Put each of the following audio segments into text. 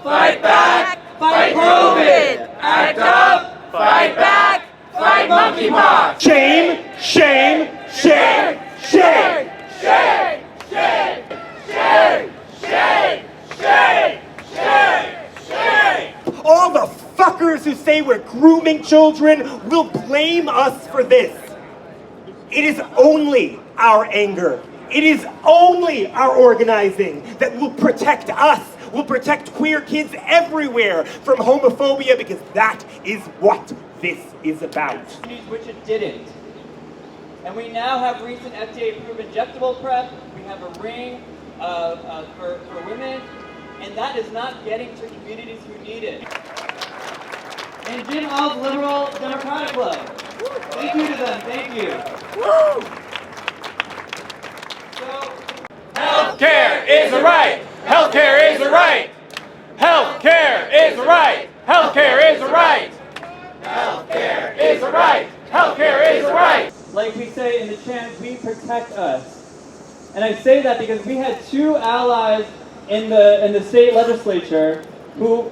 Fight back! Fight COVID! Act up! Fight back! Fight monkeypox! Shame! Shame! Shame! Shame! Shame! Shame! Shame! Shame! Shame! Shame! Shame! All the fuckers who say we're grooming children will blame us for this. It is only our anger. It is only our organizing that will protect us, will protect queer kids everywhere from homophobia, because that is what this is about. Which it didn't. And we now have recent FDA-approved injectable PrEP. We have a ring for women, and that is not getting to communities who need it. And Jim All's Liberal Democratic Club. Thank you to them. Thank you. Woo! Healthcare is a right. Healthcare is a right. Healthcare is a right. Healthcare is a right. Healthcare is a right. Healthcare is a right. Like we say in the chant, we protect us. And I say that because we had two allies in the state legislature who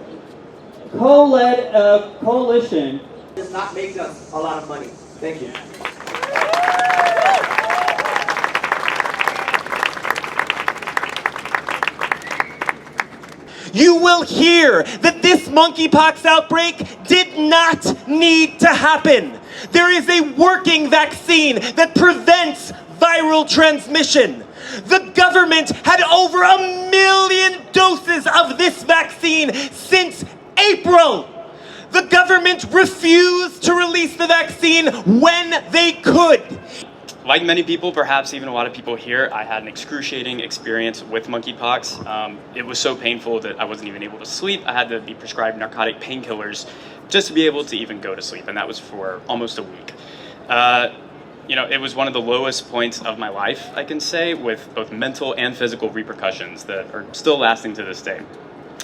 co-led a coalition. It's not making us a lot of money. Thank you. You will hear that this monkeypox outbreak did not need to happen. There is a working vaccine that prevents viral transmission. The government had over 1 million doses of this vaccine since April. The government refused to release the vaccine when they could. Like many people, perhaps even a lot of people here, I had an excruciating experience with monkeypox. It was so painful that I wasn't even able to sleep. I had to be prescribed narcotic painkillers just to be able to even go to sleep, and that was for almost a week. It was one of the lowest points of my life, I can say, with both mental and physical repercussions that are still lasting to this day.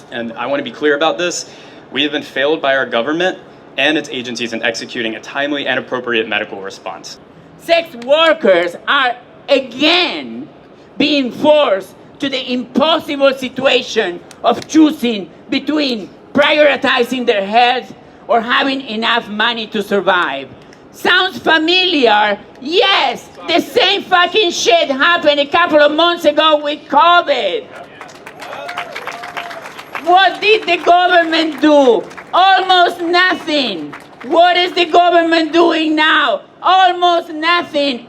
And I want to be clear about this. We have been failed by our government and its agencies in executing a timely and appropriate medical response. Sex workers are again being forced to the impossible situation of choosing between prioritizing their health or having enough money to survive. Sounds familiar? Yes, the same fucking shit happened a couple of months ago with COVID. What did the government do? Almost nothing. What is the government doing now? Almost nothing.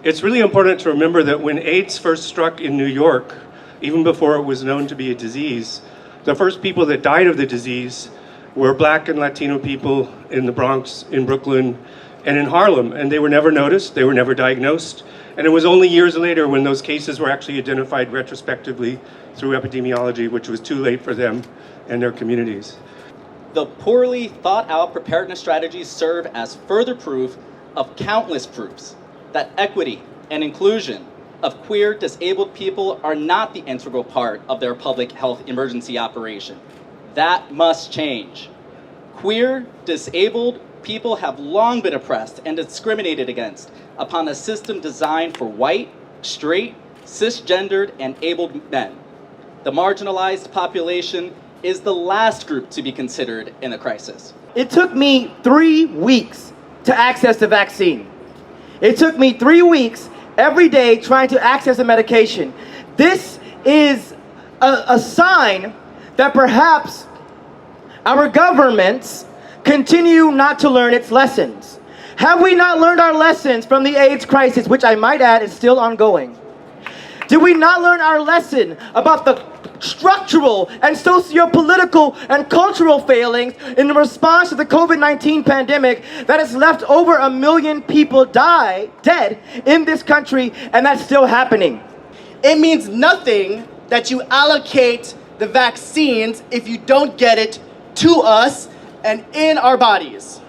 It's really important to remember that when AIDS first struck in New York, even before it was known to be a disease, the first people that died of the disease were Black and Latino people in the Bronx, in Brooklyn, and in Harlem. And they were never noticed, they were never diagnosed. And it was only years later when those cases were actually identified retrospectively through epidemiology, which was too late for them and their communities. The poorly thought out preparedness strategies serve as further proof of countless proofs that equity and inclusion of queer disabled people are not the integral part of their public health emergency operation. That must change. Queer disabled people have long been oppressed and discriminated against upon a system designed for white, straight, cisgendered, and abled men. The marginalized population is the last group to be considered in a crisis. It took me 3 weeks to access the vaccine. It took me 3 weeks every day trying to access the medication. This is a sign that perhaps our governments continue not to learn its lessons. Have we not learned our lessons from the AIDS crisis, which I might add is still ongoing? Did we not learn our lesson about the structural and socio-political and cultural failings in response to the COVID-19 pandemic that has left over 1 million people dead in this country, and that's still happening? It means nothing that you allocate the vaccines if you don't get it to us and in our bodies.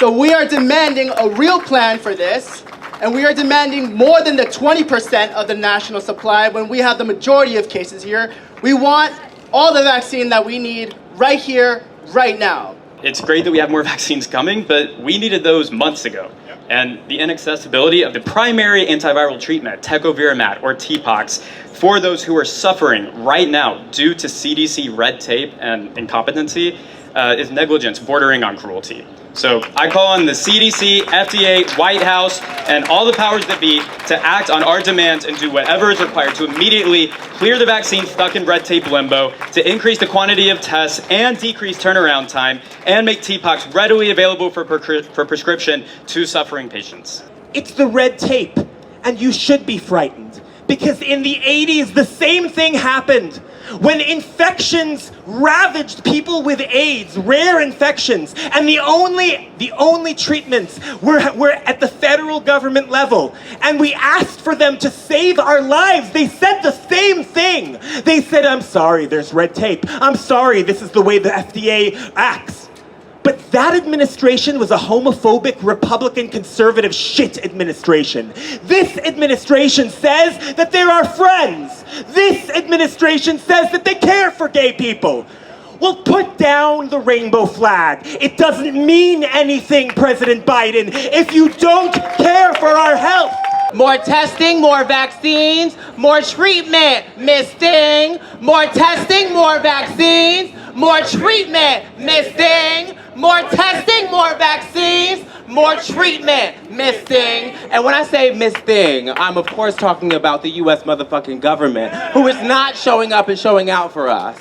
So we are demanding a real plan for this, and we are demanding more than the 20% of the national supply when we have the majority of cases here. We want all the vaccine that we need right here, right now. It's great that we have more vaccines coming, but we needed those months ago. and the inaccessibility of the primary antiviral treatment, tecovirimat or TPOXX, for those who are suffering right now due to CDC red tape and incompetency is negligence bordering on cruelty. So I call on the CDC, FDA, White House, and all the powers that be to act on our demands and do whatever is required to immediately clear the vaccine stuck in red tape limbo, to increase the quantity of tests and decrease turnaround time, and make TPOXX readily available for prescription to suffering patients. It's the red tape, and you should be frightened. Because in the 80s, the same thing happened. When infections ravaged people with AIDS, rare infections, and the only treatments were at the federal government level, and we asked for them to save our lives, they said the same thing. They said, I'm sorry, there's red tape. I'm sorry, this is the way the FDA acts. But that administration was a homophobic, Republican, conservative shit administration. This administration says that they're our friends. This administration says that they care for gay people. Well, put down the rainbow flag. It doesn't mean anything, President Biden, if you don't care for our health. More testing, more vaccines, more treatment, Miss Thing. More testing, more vaccines, more treatment, Miss Thing. More testing, more vaccines, more treatment, Miss Thing. And when I say Miss Thing, I'm of course talking about the US motherfucking government, who is not showing up and showing out for us.